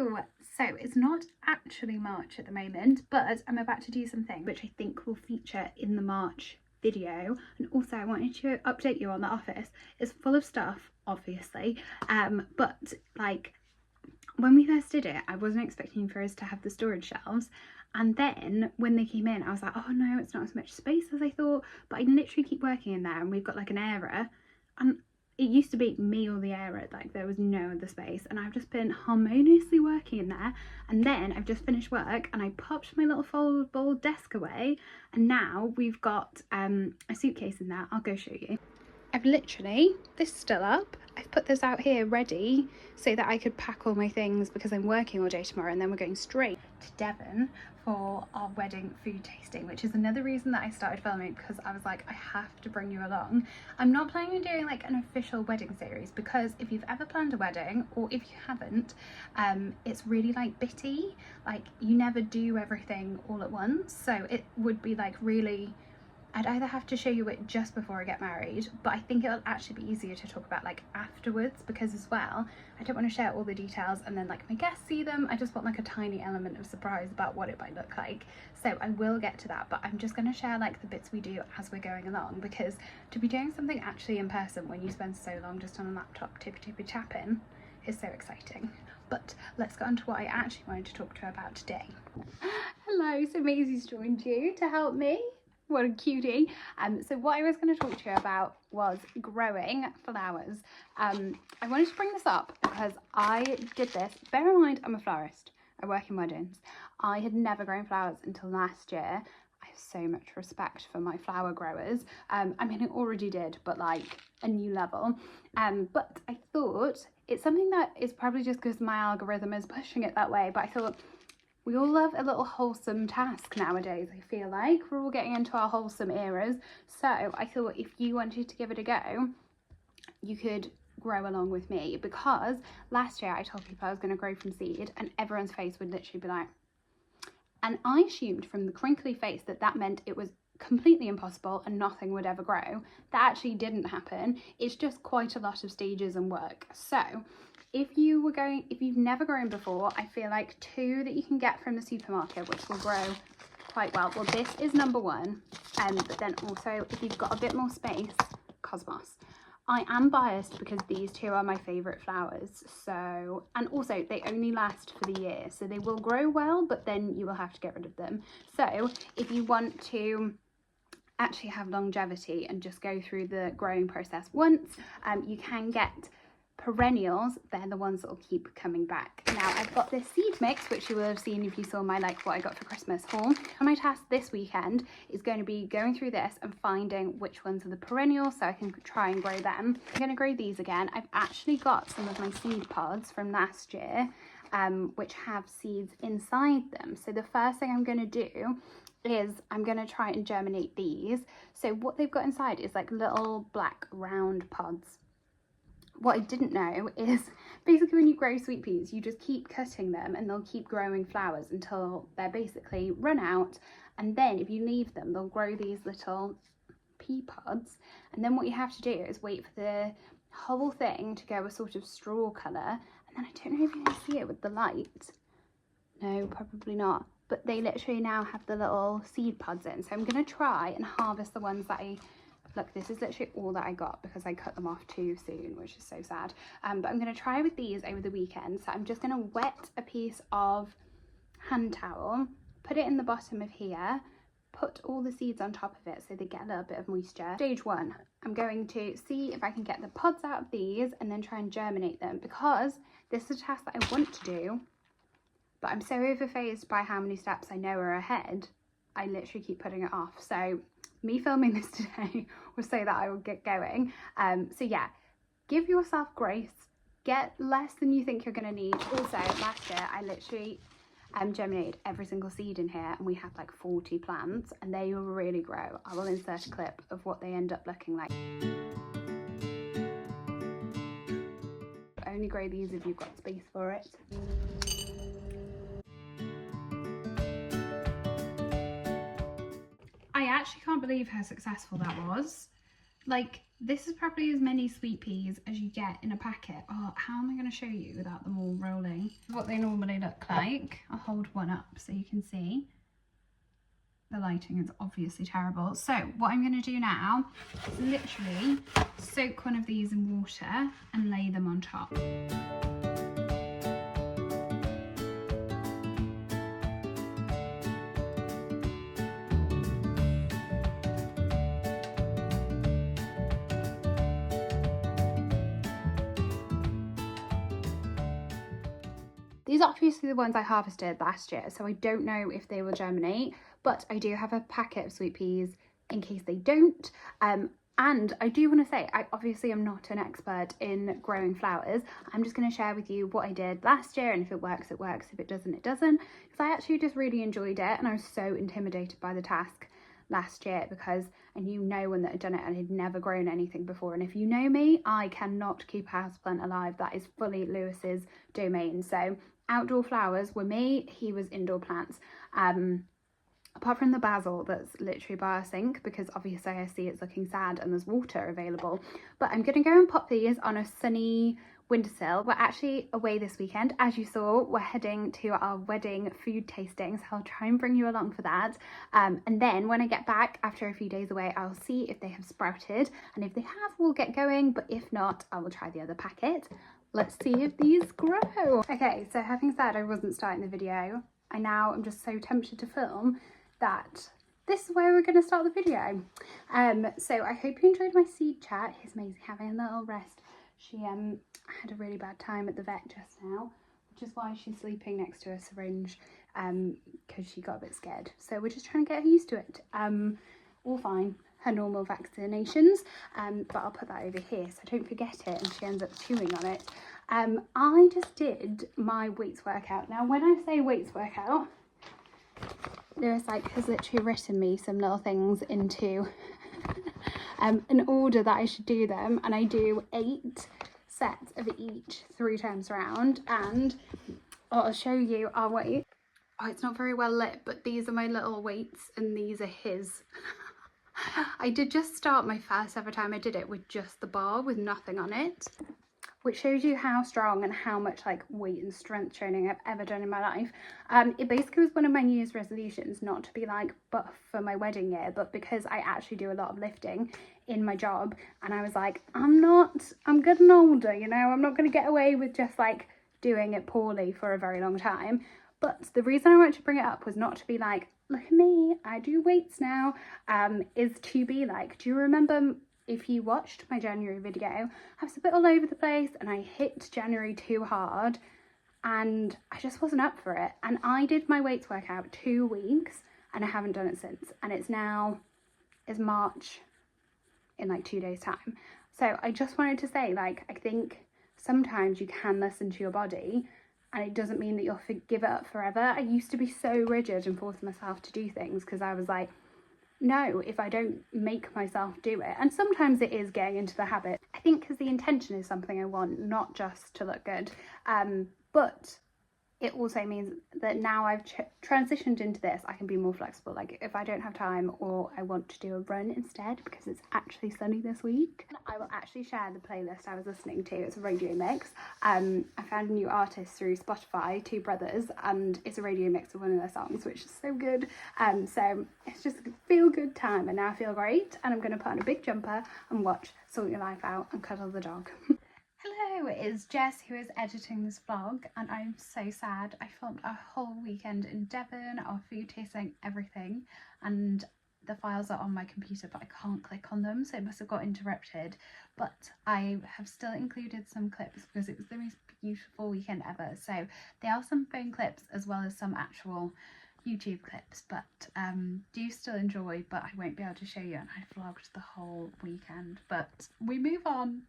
Hello! So it's not actually March at the moment, but I'm about to do something which I think will feature in the March video. And also I wanted to update you on the office. It's full of stuff, obviously, but like when we first did it, I wasn't expecting for us to have the storage shelves. And then when they came in, I was like, oh no, it's not as much space as I thought. But I literally keep working in there, and we've got like an area, and it used to be me or the area, like there was no other space, and I've just been harmoniously working in there. And then I've just finished work and I popped my little foldable desk away, and now we've got a suitcase in there. I'll go show you. I've literally, this is still up, I've put this out here ready so that I could pack all my things because I'm working all day tomorrow, and then we're going straight to Devon for our wedding food tasting, which is another reason that I started filming, because I was like, I have to bring you along. I'm not planning on doing like an official wedding series, because if you've ever planned a wedding, or if you haven't, it's really like bitty, like you never do everything all at once, so it would be like really, I'd either have to show you it just before I get married, but I think it'll actually be easier to talk about like afterwards, because as well, I don't want to share all the details and then like my guests see them. I just want like a tiny element of surprise about what it might look like. So I will get to that, but I'm just going to share like the bits we do as we're going along, because to be doing something actually in person when you spend so long just on a laptop tippy tapping is so exciting. But let's get on to what I actually wanted to talk to you about today. Hello, so Maisie's joined you to help me. What a cutie. So what I was going to talk to you about was growing flowers. I wanted to bring this up because I did this. Bear in mind, I'm a florist. I work in weddings. I had never grown flowers until last year. I have so much respect for my flower growers. I mean, I already did, but like a new level. But I thought it's something that is probably just because my algorithm is pushing it that way, but I thought, we all love a little wholesome task nowadays, I feel like. We're all getting into our wholesome eras. So I thought if you wanted to give it a go, you could grow along with me, because last year I told people I was going to grow from seed and everyone's face would literally be like, and I assumed from the crinkly face that that meant it was completely impossible and nothing would ever grow. That actually didn't happen. It's just quite a lot of stages and work. So if you've never grown before, I feel like 2 that you can get from the supermarket, which will grow quite well. Well, this is number 1. But then also, if you've got a bit more space, Cosmos. I am biased because these 2 are my favourite flowers. So, and also they only last for the year. So they will grow well, but then you will have to get rid of them. So if you want to actually have longevity and just go through the growing process once, you can get perennials. They're the ones that will keep coming back. Now I've got this seed mix, which you will have seen if you saw my like what I got for Christmas haul. And my task this weekend is going to be going through this and finding which ones are the perennials so I can try and grow them. I'm going to grow these again. I've actually got some of my seed pods from last year, which have seeds inside them. So the first thing I'm going to do is I'm going to try and germinate these. So what they've got inside is like little black round pods. What I didn't know is basically when you grow sweet peas, you just keep cutting them and they'll keep growing flowers until they're basically run out. And then if you leave them, they'll grow these little pea pods. And then what you have to do is wait for the whole thing to go a sort of straw colour. And then I don't know if you can see it with the light. No, probably not. But they literally now have the little seed pods in. So I'm going to try and harvest the ones that look, this is literally all that I got because I cut them off too soon, which is so sad. But I'm going to try with these over the weekend. So I'm just going to wet a piece of hand towel, put it in the bottom of here, put all the seeds on top of it so they get a little bit of moisture. Stage 1, I'm going to see if I can get the pods out of these and then try and germinate them, because this is a task that I want to do, but I'm so overphased by how many steps I know are ahead, I literally keep putting it off. So me filming this today was so that I will get going. So yeah, give yourself grace, get less than you think you're going to need. Also, last year I literally germinated every single seed in here, and we had like 40 plants and they will really grow. I will insert a clip of what they end up looking like. Only grow these if you've got space for it. I actually can't believe how successful that was. Like, this is probably as many sweet peas as you get in a packet. Oh, how am I going to show you without them all rolling? What they normally look like. I'll hold one up so you can see. The lighting is obviously terrible. So what I'm going to do now is literally soak one of these in water and lay them on top. These are obviously the ones I harvested last year, so I don't know if they will germinate, but I do have a packet of sweet peas in case they don't. And I do want to say, I obviously am not an expert in growing flowers. I'm just going to share with you what I did last year, and if it works, it works. If it doesn't, it doesn't. Because I actually just really enjoyed it, and I was so intimidated by the task last year because I knew no one that had done it and had never grown anything before. And if you know me, I cannot keep a houseplant alive. That is fully Lewis's domain. So outdoor flowers were me, he was indoor plants. Apart from the basil that's literally by our sink, because obviously I see it's looking sad and there's water available. But I'm going to go and pop these on a sunny windowsill. We're actually away this weekend. As you saw, we're heading to our wedding food tasting, so I'll try and bring you along for that. And then when I get back after a few days away, I'll see if they have sprouted, and if they have, we'll get going, but if not, I will try the other packet. Let's see if these grow. Okay, so having said I wasn't starting the video, I now am just so tempted to film that this is where we're going to start the video. So I hope you enjoyed my seed chat. Here's Maisie having a little rest. She had a really bad time at the vet just now, which is why she's sleeping next to a syringe, because she got a bit scared. So we're just trying to get her used to it. All fine. Her normal vaccinations, but I'll put that over here so I don't forget it and she ends up chewing on it. I just did my weights workout. Now when I say weights workout, Lewis has literally written me some little things into an order that I should do them, and I do 8 sets of each 3 times round, and I'll show you our weight. Oh, it's not very well lit, but these are my little weights and these are his. I did just start my first ever time I did it with just the bar with nothing on it, which shows you how strong and how much weight and strength training I've ever done in my life. It basically was one of my New Year's resolutions not to be buff for my wedding year, but because I actually do a lot of lifting in my job, and I was like, I'm getting older, you know, I'm not going to get away with just doing it poorly for a very long time. But the reason I wanted to bring it up was not to be look at me, I do weights now, is to be do you remember, if you watched my January video, I was a bit all over the place and I hit January too hard and I just wasn't up for it. And I did my weights workout 2 weeks and I haven't done it since. And it's March in 2 days time. So I just wanted to say, I think sometimes you can listen to your body, and it doesn't mean that you'll give it up forever. I used to be so rigid and force myself to do things because I was like, no, if I don't make myself do it. And sometimes it is getting into the habit. I think because the intention is something I want, not just to look good. But it also means that now I've transitioned into this, I can be more flexible. If I don't have time or I want to do a run instead because it's actually sunny this week, I will actually share the playlist I was listening to. It's a radio mix. I found a new artist through Spotify, 2 brothers, and it's a radio mix of one of their songs, which is so good. So it's just a feel good time, and now I feel great, and I'm going to put on a big jumper and watch Sort Your Life Out and cuddle the dog. Hello, it is Jess who is editing this vlog, and I'm so sad. I filmed a whole weekend in Devon, our food tasting, everything, and the files are on my computer but I can't click on them, so it must have got interrupted. But I have still included some clips because it was the most beautiful weekend ever. So there are some phone clips as well as some actual YouTube clips, but do still enjoy, but I won't be able to show you, and I vlogged the whole weekend. But we move on.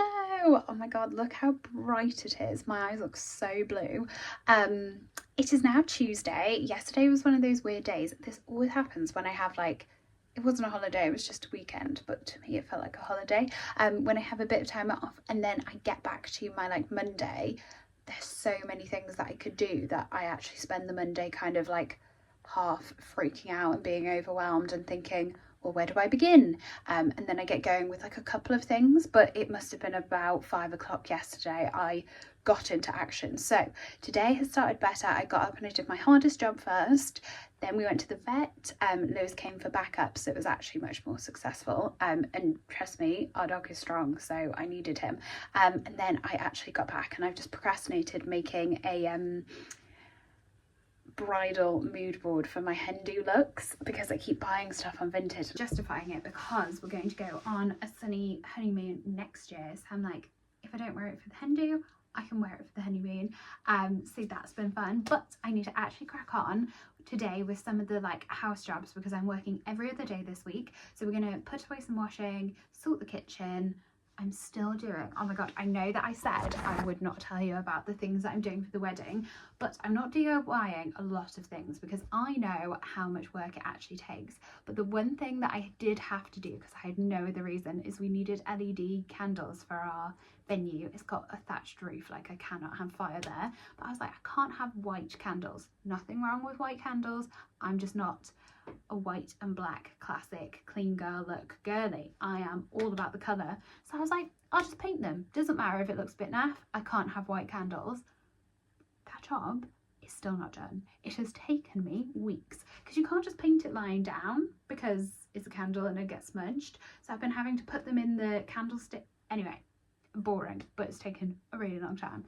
Hello! Oh my god, look how bright it is. My eyes look so blue. It is now Tuesday. Yesterday was one of those weird days. This always happens when I have like, it wasn't a holiday, it was just a weekend, but to me it felt like a holiday. When I have a bit of time off and then I get back to my like Monday, there's so many things that I could do that I actually spend the Monday kind of like half freaking out and being overwhelmed and thinking, well, where do I begin? And then I get going with like a couple of things, but it must have been about 5 o'clock yesterday I got into action. So today has started better. I got up and I did my hardest job first. Then we went to the vet. Lewis came for backup, so it was actually much more successful. And trust me, our dog is strong, so I needed him. And then I actually got back and I've just procrastinated making a bridal mood board for my hen do looks because I keep buying stuff on Vinted. Justifying it because we're going to go on a sunny honeymoon next year, so I'm like, if I don't wear it for the hen do, I can wear it for the honeymoon. So that's been fun, but I need to actually crack on today with some of the like house jobs because I'm working every other day this week. So we're going to put away some washing, sort the kitchen. I'm still doing, oh my god, I know that I said I would not tell you about the things that I'm doing for the wedding, but I'm not DIYing a lot of things because I know how much work it actually takes. But the one thing that I did have to do, because I had no other reason, is we needed LED candles for our venue. It's got a thatched roof, like I cannot have fire there. But I was like, I can't have white candles. Nothing wrong with white candles. I'm just not a white and black classic clean girl look girly. I am all about the colour. So I was like, I'll just paint them. Doesn't matter if it looks a bit naff. I can't have white candles. That job is still not done. It has taken me weeks because you can't just paint it lying down because it's a candle and it gets smudged. So I've been having to put them in the candlestick. Anyway, boring, but it's taken a really long time.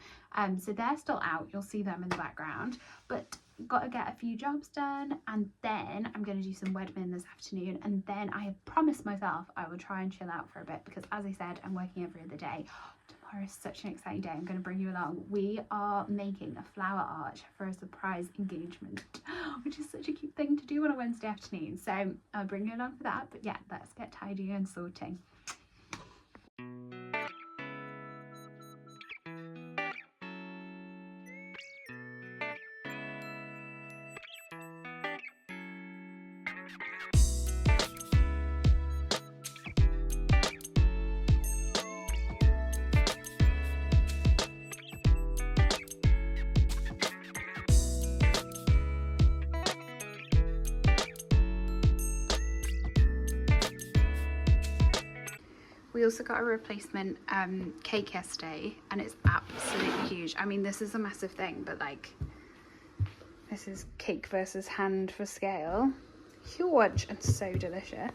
So they're still out. You'll see them in the background, but got to get a few jobs done, and then I'm going to do some Wedman this afternoon, and then I have promised myself I will try and chill out for a bit because, as I said, I'm working every other day. Tomorrow is such an exciting day. I'm going to bring you along. We are making a flower art for a surprise engagement, which is such a cute thing to do on a Wednesday afternoon, so I'll bring you along for that. But yeah, let's get tidy and sorting. We also got a replacement cake yesterday and it's absolutely huge. I mean, this is a massive thing, but like, this is cake versus hand for scale. Huge and so delicious.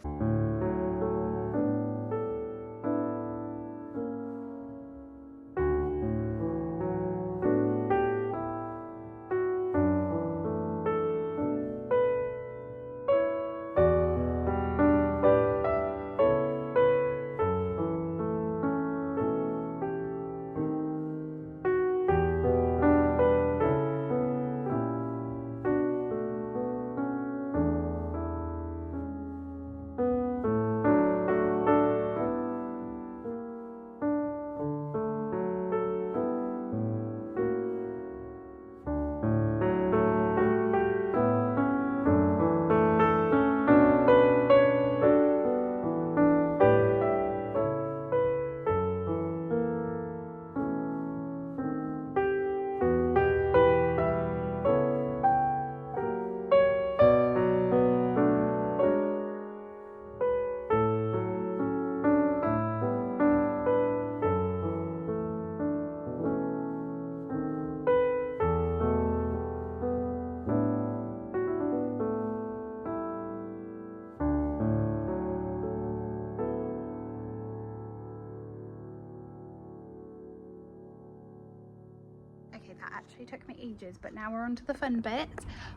That actually took me ages, but now we're on to the fun bit.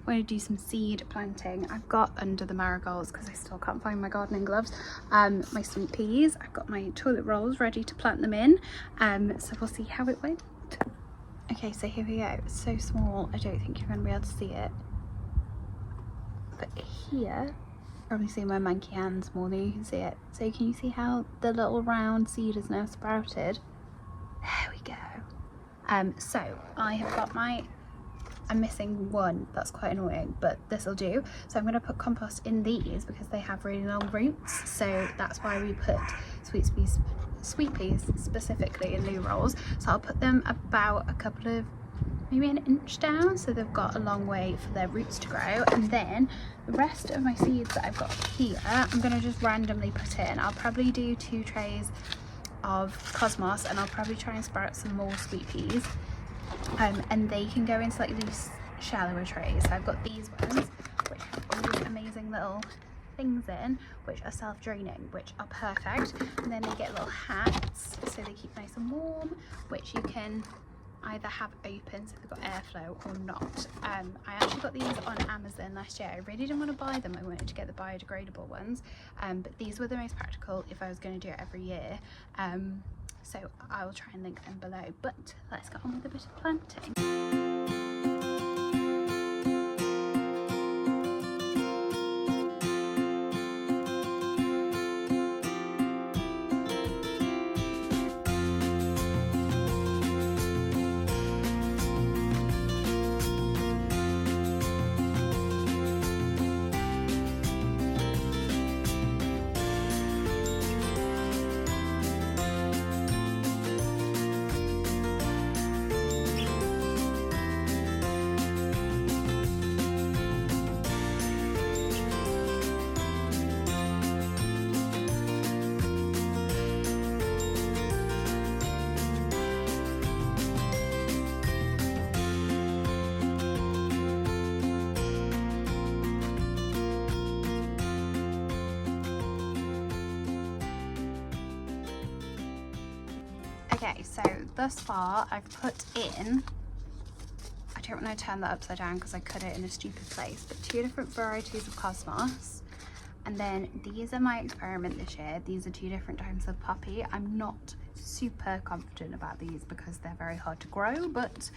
We're going to do some seed planting. I've got under the marigolds because I still can't find my gardening gloves, my sweet peas. I've got my toilet rolls ready to plant them in, so we'll see how it went. Okay, so here we go. It's so small I don't think you're going to be able to see it, but here Probably see my monkey hands more than you can see it. So can you see how the little round seed is now sprouted? There we go. So I have got I'm missing one, that's quite annoying, but this will do. So I'm going to put compost in these because they have really long roots, so that's why we put sweet peas specifically in loo rolls. So I'll put them about maybe an inch down, so they've got a long way for their roots to grow. And then the rest of my seeds that I've got here, I'm going to just randomly put in. I'll probably do 2 trays of cosmos, and I'll probably try and sprout some more sweet peas. And they can go into like these shallower trays. So I've got these ones which have all these amazing little things in, which are self-draining, which are perfect. And then they get little hats, so they keep nice and warm, which you can either have open so they've got airflow or not. I actually got these on Amazon last year. I really didn't want to buy them, I wanted to get the biodegradable ones, but these were the most practical if I was going to do it every year. So I will try and link them below, but let's get on with a bit of planting. Okay, so thus far I've put in, I don't want to turn that upside down because I cut it in a stupid place, but 2 different varieties of cosmos. And then these are my experiment this year. These are 2 different types of poppy. I'm not super confident about these because they're very hard to grow, but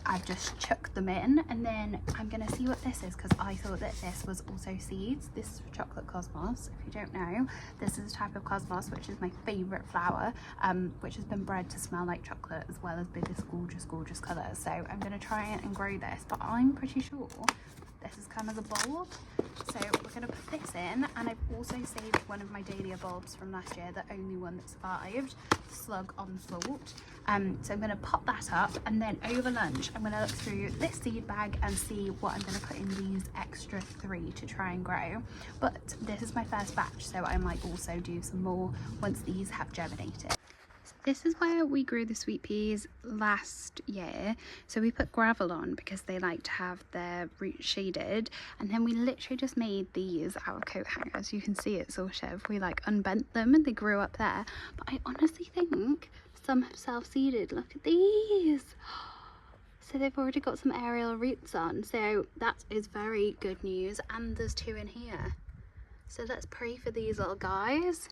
I've just chucked them in. And then I'm gonna see what this is because I thought that this was also seeds. This is chocolate cosmos. If you don't know, this is a type of cosmos which is my favorite flower, which has been bred to smell like chocolate as well as be this gorgeous color. So I'm gonna try and grow this, but I'm pretty sure this is come as a bulb. So we're going to put this in, and I've also saved one of my dahlia bulbs from last year, the only one that survived, slug onslaught. So I'm going to pop that up, and then over lunch I'm going to look through this seed bag and see what I'm going to put in these extra 3 to try and grow. But this is my first batch, so I might also do some more once these have germinated. This is where we grew the sweet peas last year. So we put gravel on because they like to have their roots shaded, and then we literally just made these out of coat hangers. You can see it sort of. We like unbent them and they grew up there. But I honestly think some have self-seeded. Look at these. So they've already got some aerial roots on. So that is very good news. And there's 2 in here. So let's pray for these little guys.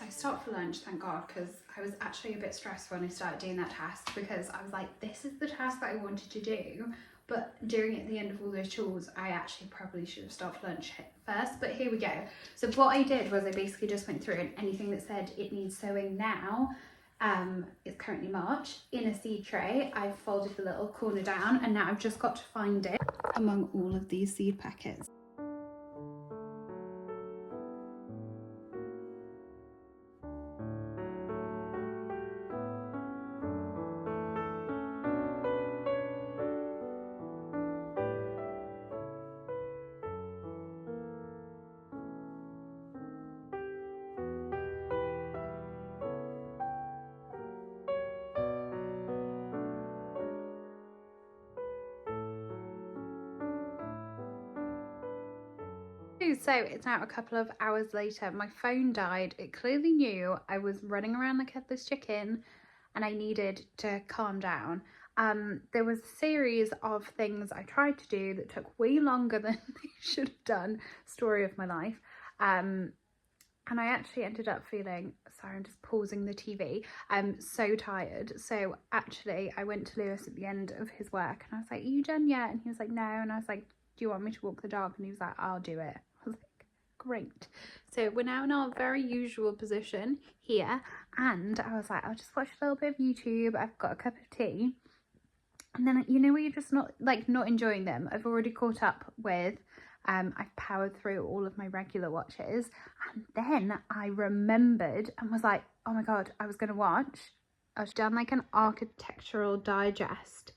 I stopped for lunch, thank God, because I was actually a bit stressed when I started doing that task, because I was like, this is the task that I wanted to do, but doing it at the end of all those chores, I actually probably should have stopped lunch first, but here we go. So what I did was I basically just went through, and anything that said it needs sowing now, it's currently March, in a seed tray, I've folded the little corner down, and now I've just got to find it among all of these seed packets. So it's now a couple of hours later. My phone died. It clearly knew I was running around like a headless chicken and I needed to calm down. There was a series of things I tried to do that took way longer than they should have done. Story of my life. And I actually ended up feeling, sorry, I'm just pausing the TV, I'm so tired. So actually I went to Lewis at the end of his work and I was like, are you done yet? And he was like, no. And I was like, do you want me to walk the dog? And he was like, I'll do it. I was like, great. So we're now in our very usual position here, and I was like, I'll just watch a little bit of YouTube. I've got a cup of tea, and then you know where you're just not enjoying them. I've already caught up with I've powered through all of my regular watches, and then I remembered and was like, oh my god, I was done like an architectural digest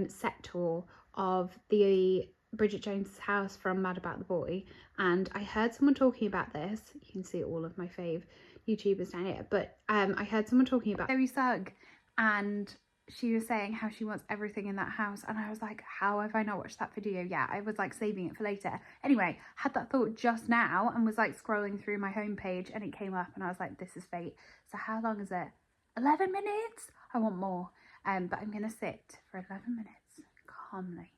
set tour of the Bridget Jones's house from Mad About the Boy, and I heard someone talking about this. You can see all of my fave YouTubers down here, but I heard someone talking about Zoe Sugg, and she was saying how she wants everything in that house, and I was like, how have I not watched that video yet? I was like saving it for later. Anyway, had that thought just now and was like scrolling through my homepage, and it came up and I was like, this is fate. So how long is it? 11 minutes? I want more. But I'm gonna sit for 11 minutes calmly,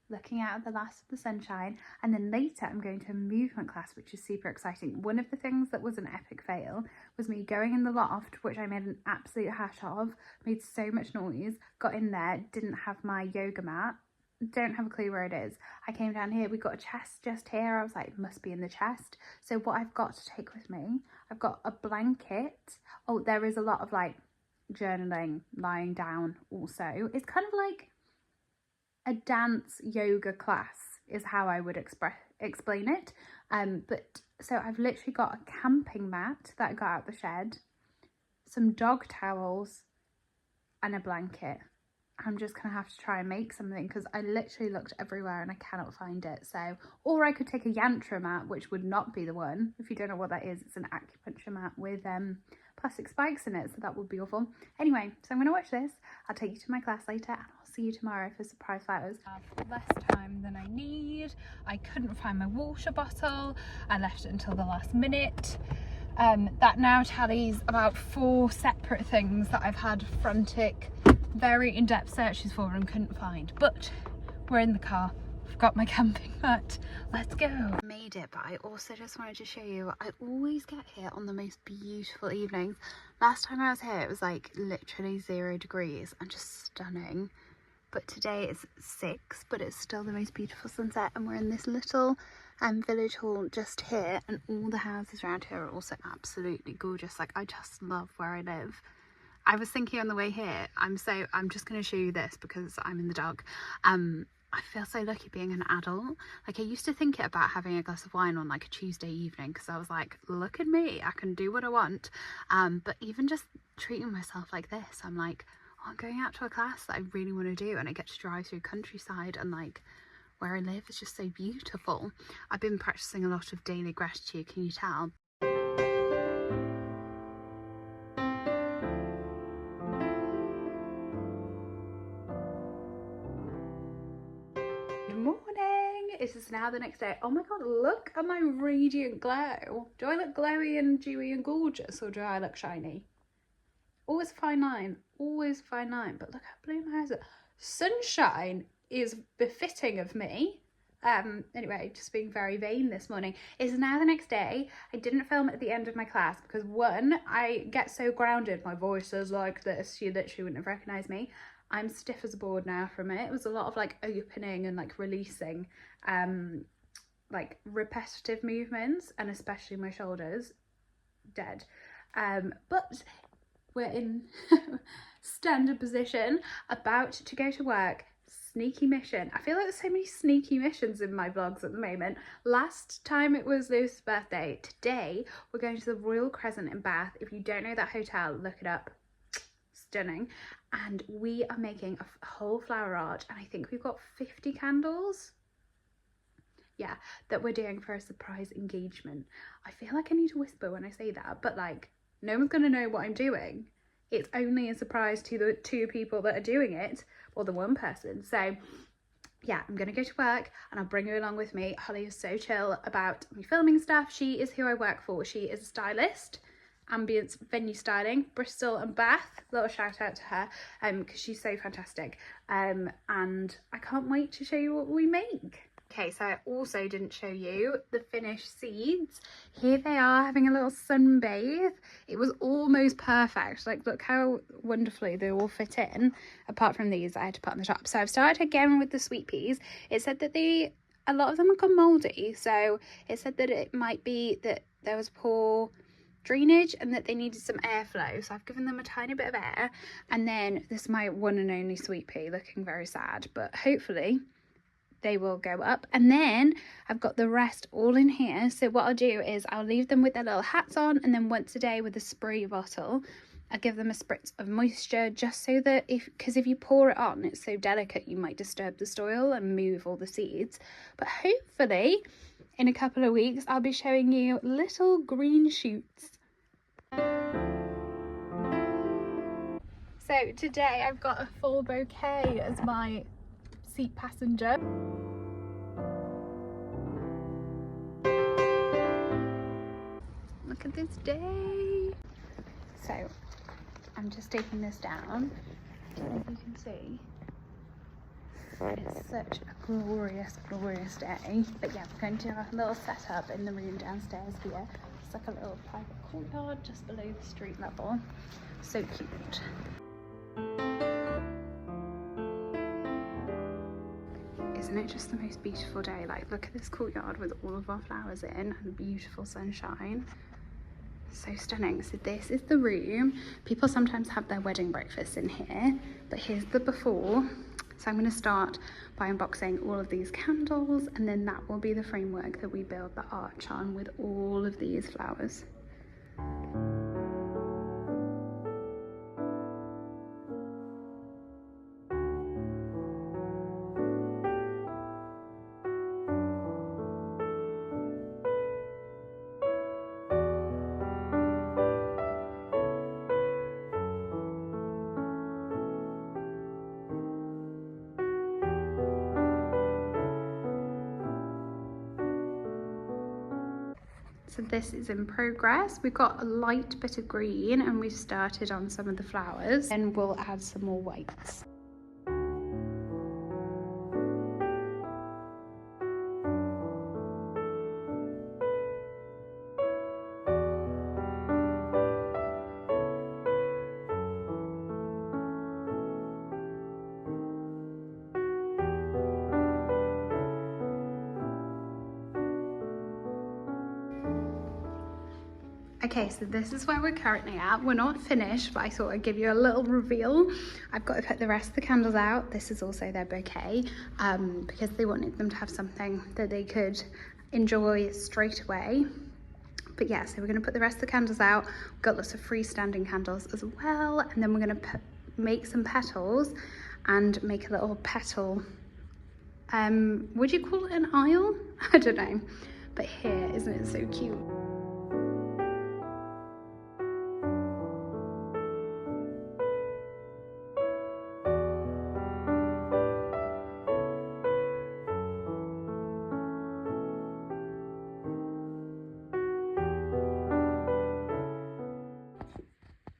looking out at the last of the sunshine, and then later I'm going to a movement class, which is super exciting. One of the things that was an epic fail was me going in the loft, which I made an absolute hash of, made so much noise, got in there, didn't have my yoga mat, don't have a clue where it is. I came down here, we got a chest just here. I was like, it must be in the chest. So what I've got to take with me, I've got a blanket. Oh, there is a lot of like journaling, lying down also. It's kind of like a dance yoga class is how I would explain it. But so I've literally got a camping mat that I got out the shed, some dog towels, and a blanket. I'm just gonna have to try and make something because I literally looked everywhere and I cannot find it. So, or I could take a yantra mat, which would not be the one. If you don't know what that is, it's an acupuncture mat with plastic spikes in it, so that would be awful. Anyway, so I'm gonna watch this. I'll take you to my class later, and I'll see you tomorrow for surprise flowers. I have less time than I need. I couldn't find my water bottle. I left it until the last minute. That now tallies about 4 separate things that I've had frantic, very in-depth searches for and couldn't find. But we're in the car. I've got my camping mat. Let's go. I made it, but I also just wanted to show you, I always get here on the most beautiful evenings. Last time I was here, it was like literally 0 degrees and just stunning. But today it's 6, but it's still the most beautiful sunset, and we're in this little village hall just here, and all the houses around here are also absolutely gorgeous. Like, I just love where I live. I was thinking on the way here, I'm just going to show you this because I'm in the dark. I feel so lucky being an adult. Like, I used to think it about having a glass of wine on like a Tuesday evening because I was like, look at me, I can do what I want. But even just treating myself like this, I'm like, oh, I'm going out to a class that I really want to do, and I get to drive through countryside, and like where I live is just so beautiful. I've been practicing a lot of daily gratitude, can you tell? Good morning. It is now the next day. Oh my god, look at my radiant glow. Do I look glowy and dewy and gorgeous, or do I look shiny? Always fine line, always fine line. But look how blue my eyes are. Sunshine is befitting of me. Anyway, just being very vain this morning. It's now the next day. I didn't film at the end of my class because, one, I get so grounded, my voice is like this, you literally wouldn't have recognised me. I'm stiff as a board now from it. It was a lot of like opening and like releasing, like repetitive movements, and especially my shoulders, dead. But we're in standard position, about to go to work. Sneaky mission. I feel like there's so many sneaky missions in my vlogs at the moment. Last time it was Lewis's birthday. Today we're going to the Royal Crescent in Bath. If you don't know that hotel, look it up. Stunning. And we are making a whole flower art, and I think we've got 50 candles. Yeah, that we're doing for a surprise engagement. I feel like I need to whisper when I say that, but like, no one's gonna know what I'm doing. It's only a surprise to the 2 people that are doing it, or the 1 person. So yeah, I'm gonna go to work and I'll bring you along with me. Holly is so chill about me filming stuff. She is who I work for. She is a stylist, Ambience Venue Styling, Bristol and Bath. Little shout out to her because she's so fantastic. And I can't wait to show you what we make. Okay, so I also didn't show you the finished seeds. Here they are having a little sunbathe. It was almost perfect. Like, look how wonderfully they all fit in, apart from these I had to put on the top. So I've started again with the sweet peas. It said that a lot of them have gone mouldy, so it said that it might be that there was poor drainage and that they needed some airflow, so I've given them a tiny bit of air. And then this is my one and only sweet pea, looking very sad, but hopefully they will go up. And then I've got the rest all in here, so what I'll do is I'll leave them with their little hats on, and then once a day with a spray bottle I'll give them a spritz of moisture, just so that because if you pour it on, it's so delicate you might disturb the soil and move all the seeds. But hopefully in a couple of weeks I'll be showing you little green shoots. So today I've got a full bouquet as my seat passenger. Look at this day. So I'm just taking this down. As you can see, it's such a glorious day. But yeah, we're going to have a little setup in the room downstairs here. It's like a little private courtyard just below the street level. So cute. Isn't it just the most beautiful day? Like, look at this courtyard with all of our flowers in and the beautiful sunshine. So stunning. So this is the room. People sometimes have their wedding breakfast in here, but here's the before. So I'm going to start by unboxing all of these candles, and then that will be the framework that we build the arch on with all of these flowers. So this is in progress. We've got a light bit of green and we've started on some of the flowers, and we'll add some more whites. Okay, so this is where we're currently at. We're not finished, but I thought I'd give you a little reveal. I've got to put the rest of the candles out. This is also their bouquet, because they wanted them to have something that they could enjoy straight away. But yeah, so we're going to put the rest of the candles out. We've got lots of freestanding candles as well, and then we're going to make some petals and make a little petal, would you call it an aisle? I don't know, but here, isn't it so cute?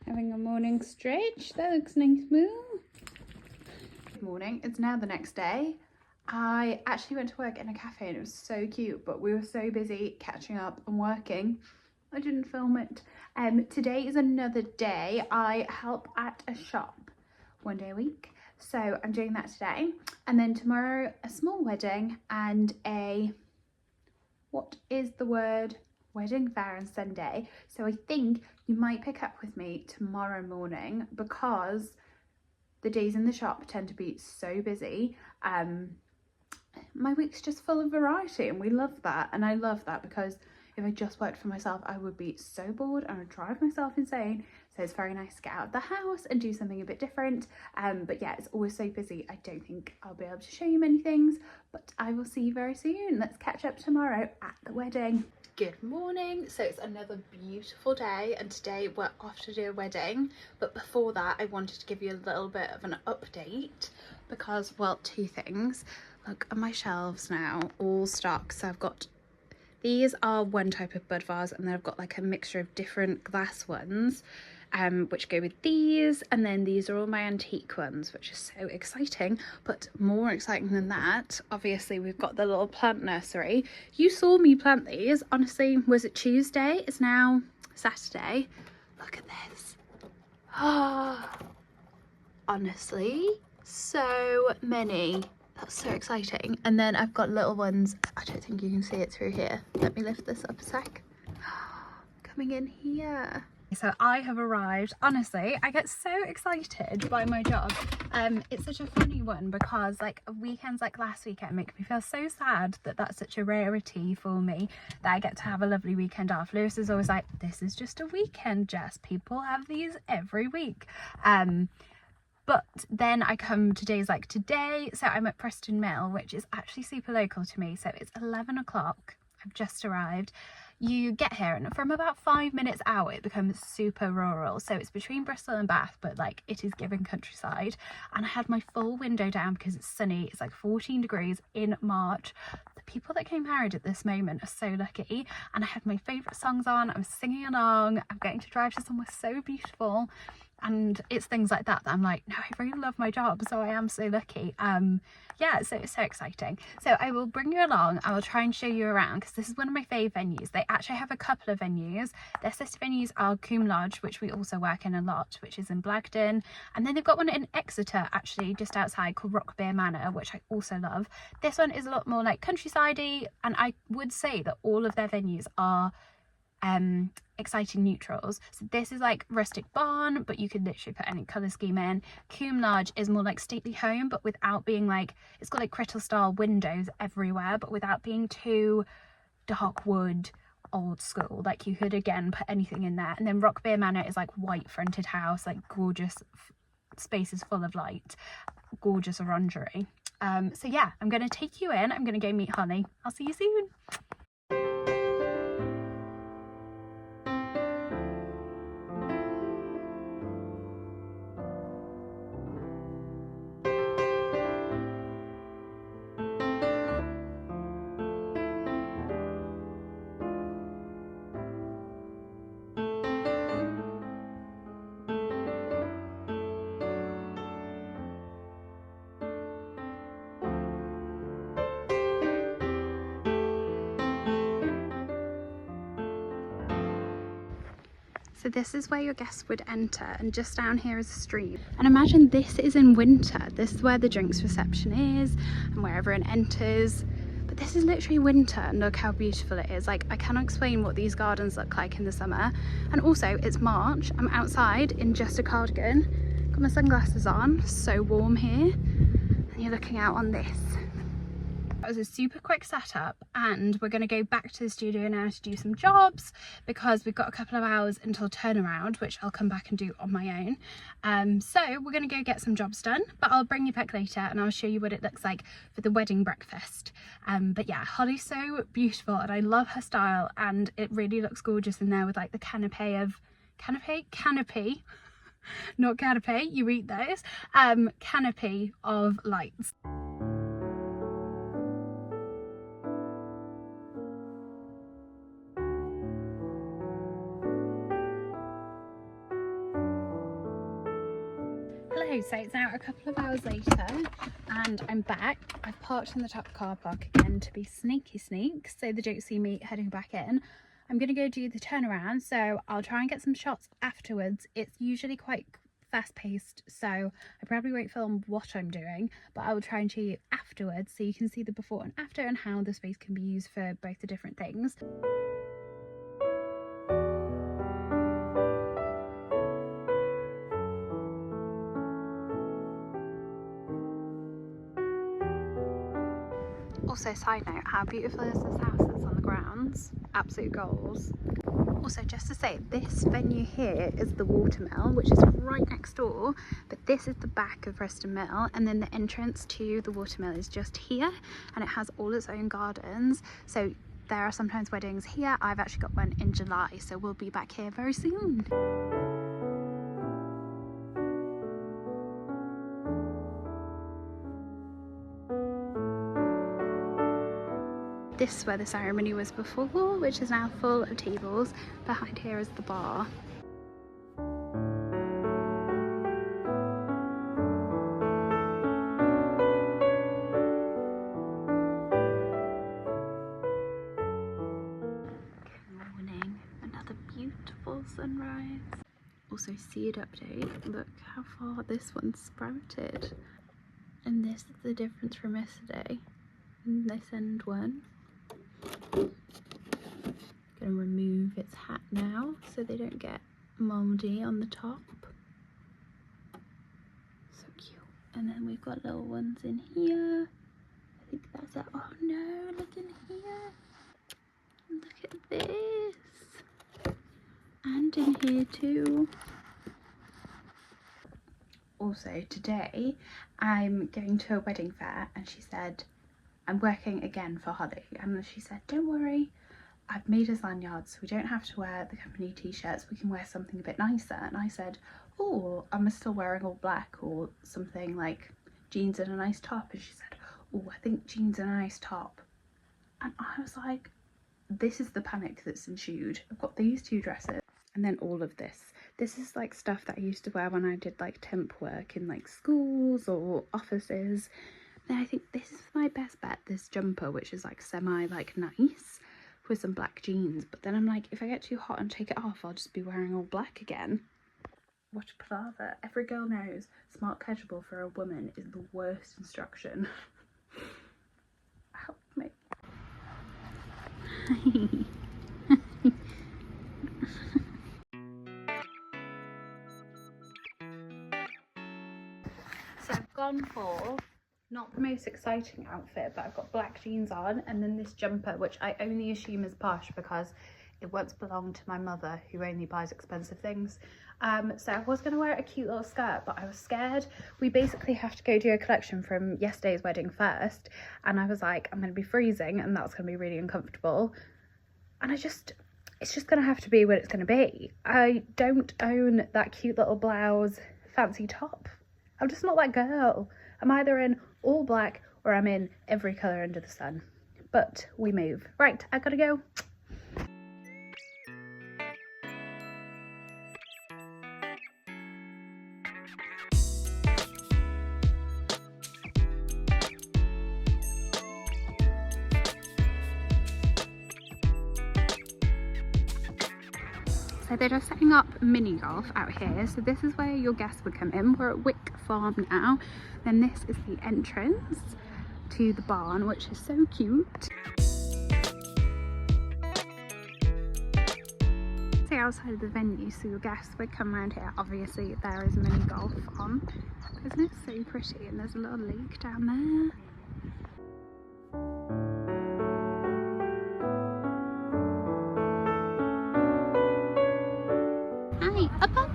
Having a morning stretch. That looks nice, Moo. Good morning. It's now the next day. I actually went to work in a cafe and it was so cute, but we were so busy catching up and working, I didn't film it. Today is another day. I help at a shop one day a week, so I'm doing that today. And then tomorrow, a small wedding and a, what is the word? Wedding fair on Sunday. So I think you might pick up with me tomorrow morning, because the days in the shop tend to be so busy. My week's just full of variety, and we love that. And I love that, because if I just worked for myself, I would be so bored and I'd drive myself insane. So it's very nice to get out of the house and do something a bit different. But yeah, it's always so busy. I don't think I'll be able to show you many things, but I will see you very soon. Let's catch up tomorrow at the wedding. Good morning. So it's another beautiful day, and today we're off to do a wedding. But before that, I wanted to give you a little bit of an update, because, well, two things. Look at my shelves now, all stocked. So I've got, these are one type of bud vase, and then I've got like a mixture of different glass ones. which go with these, and then these are all my antique ones, which is so exciting. But more exciting than that, obviously we've got the little plant nursery. You saw me plant these, honestly. Was it Tuesday? It's now Saturday. Look at this. Oh, honestly, so many. That's so exciting. And then I've got little ones. I don't think you can see it through here. Let me lift this up a sec. Coming in here. So I have arrived. Honestly, I get so excited by my job. It's such a funny one because like weekends like last weekend make me feel so sad that that's such a rarity for me, that I get to have a lovely weekend off. Lewis is always like, this is just a weekend, Jess. People have these every week. But then I come to days like today. So I'm at Priston Mill, which is actually super local to me. So it's 11 o'clock. I've just arrived. You get here and from about 5 minutes out it becomes super rural, so it's between Bristol and Bath, but like it is given countryside. And I had my full window down because it's sunny. It's like 14 degrees in March. The people that came married at this moment are so lucky. And I had my favourite songs on. I'm singing along. I'm getting to drive to somewhere so beautiful. And it's things like that I'm like, no, I really love my job, so I am so lucky. Yeah, so it's so exciting. So I will bring you along. I will try and show you around because this is one of my fave venues. They actually have a couple of venues. Their sister venues are Coombe Lodge, which we also work in a lot, which is in Blagdon, and then they've got one in Exeter actually just outside called Rockbeer Manor, which I also love. This one is a lot more like countryside-y, and I would say that all of their venues are exciting neutrals. So this is like rustic barn, but you could literally put any colour scheme in. Coombe Lodge is more like stately home, but without being like, it's got like Crittall style windows everywhere, but without being too dark wood old school. Like you could again put anything in there. And then Rockbeer Manor is like white fronted house, like gorgeous spaces full of light, gorgeous orangery. So yeah, I'm gonna take you in. I'm gonna go meet Holly. I'll see you soon. So this is where your guests would enter, and just down here is a stream. And imagine this is in winter. This is where the drinks reception is and where everyone enters. But this is literally winter, and look how beautiful it is. Like I cannot explain what these gardens look like in the summer. And also it's March. I'm outside in just a cardigan. Got my sunglasses on, so warm here. And you're looking out on this. That was a super quick setup, and we're going to go back to the studio now to do some jobs because we've got a couple of hours until turnaround, which I'll come back and do on my own. So we're going to go get some jobs done, but I'll bring you back later and I'll show you what it looks like for the wedding breakfast. But yeah, Holly's so beautiful and I love her style, and it really looks gorgeous in there with like the canopy, not canopy, you eat those, canopy of lights. So it's now a couple of hours later and I'm back. I've parked in the top car park again to be sneaky sneaks so they don't see me heading back in. I'm gonna go do the turnaround, so I'll try and get some shots afterwards. It's usually quite fast paced, so I probably won't film what I'm doing, but I will try and show you afterwards so you can see the before and after and how the space can be used for both the different things. Also, side note, how beautiful is this house that's on the grounds? Absolute goals. Also, just to say, this venue here is the Watermill, which is right next door, but this is the back of Priston Mill, and then the entrance to the Watermill is just here, and it has all its own gardens. So there are sometimes weddings here. I've actually got one in July, so we'll be back here very soon. This is where the ceremony was before, which is now full of tables. Behind here is the bar. sunrise. Also seed update, look how far this one's sprouted. And this is the difference from yesterday. And this end one. Gonna remove its hat now so they don't get mouldy on the top. So cute. And then we've got little ones in here. I think that's it. Oh no, look in here. Look at this. And in here too. Also today I'm going to a wedding fair, and she said I'm working again for Holly, and she said don't worry, I've made us lanyards so we don't have to wear the company t-shirts, we can wear something a bit nicer. And I said, oh, am I still wearing all black or something like jeans and a nice top? And she said, oh, I think jeans and a nice top. And I was like, this is the panic that's ensued. I've got these two dresses and then all of this. This is like stuff that I used to wear when I did like temp work in like schools or offices. Then I think this is my best bet, this jumper, which is like semi like nice with some black jeans. But then I'm like, if I get too hot and take it off, I'll just be wearing all black again. What a palaver. Every girl knows smart casual for a woman is the worst instruction. Help me. So I've gone for not the most exciting outfit, but I've got black jeans on and then this jumper, which I only assume is posh because it once belonged to my mother, who only buys expensive things. So I was going to wear a cute little skirt, but I was scared. We basically have to go do a collection from yesterday's wedding first, and I was like, I'm going to be freezing and that's going to be really uncomfortable. And it's just going to have to be what it's going to be. I don't own that cute little blouse fancy top. I'm just not that girl. I'm either in all black or I'm in every colour under the sun. But we move. Right, I gotta go. So they're just setting up mini golf out here. So this is where your guests would come in. We're at Wick Farm now. Then this is the entrance to the barn, which is so cute. So outside of the venue, so your guests would come around here. Obviously there is mini golf on. Isn't it so pretty? And there's a little lake down there. Up, up.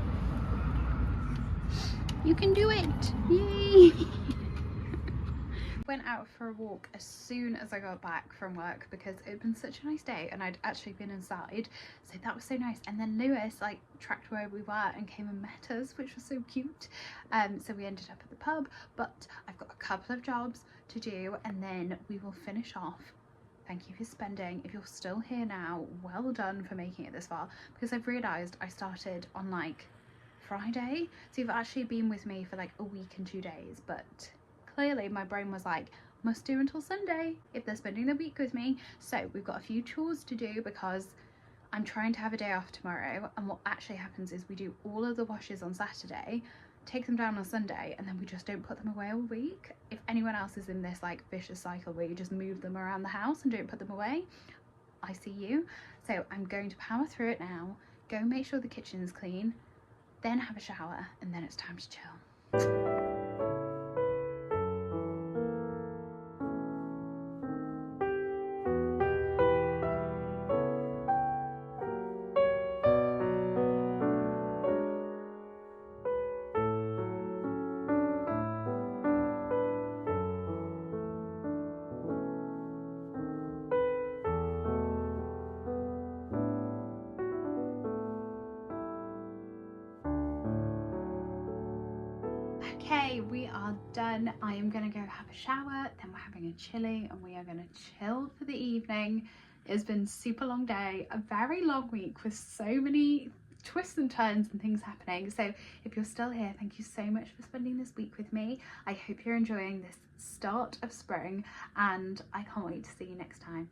You can do it. Yay. Went out for a walk as soon as I got back from work because it had been such a nice day and I'd actually been inside, so that was so nice. And then Lewis like tracked where we were and came and met us, which was so cute. So we ended up at the pub, but I've got a couple of jobs to do and then we will finish off. Thank you for spending, if you're still here now, well done for making it this far, because I've realised I started on like Friday, so you've actually been with me for like a week and 2 days, but clearly my brain was like, must do until Sunday if they're spending the week with me. So we've got a few chores to do because I'm trying to have a day off tomorrow, and what actually happens is we do all of the washes on Saturday, take them down on Sunday, and then we just don't put them away all week. If anyone else is in this like vicious cycle where you just move them around the house and don't put them away, I see you. So I'm going to power through it now, go make sure the kitchen is clean, then have a shower, and then it's time to chill. Okay, we are done. I am gonna go have a shower, then we're having a chilli and we are gonna chill for the evening. It's been a super long day, a very long week with so many twists and turns and things happening. So if you're still here, thank you so much for spending this week with me. I hope you're enjoying this start of spring and I can't wait to see you next time.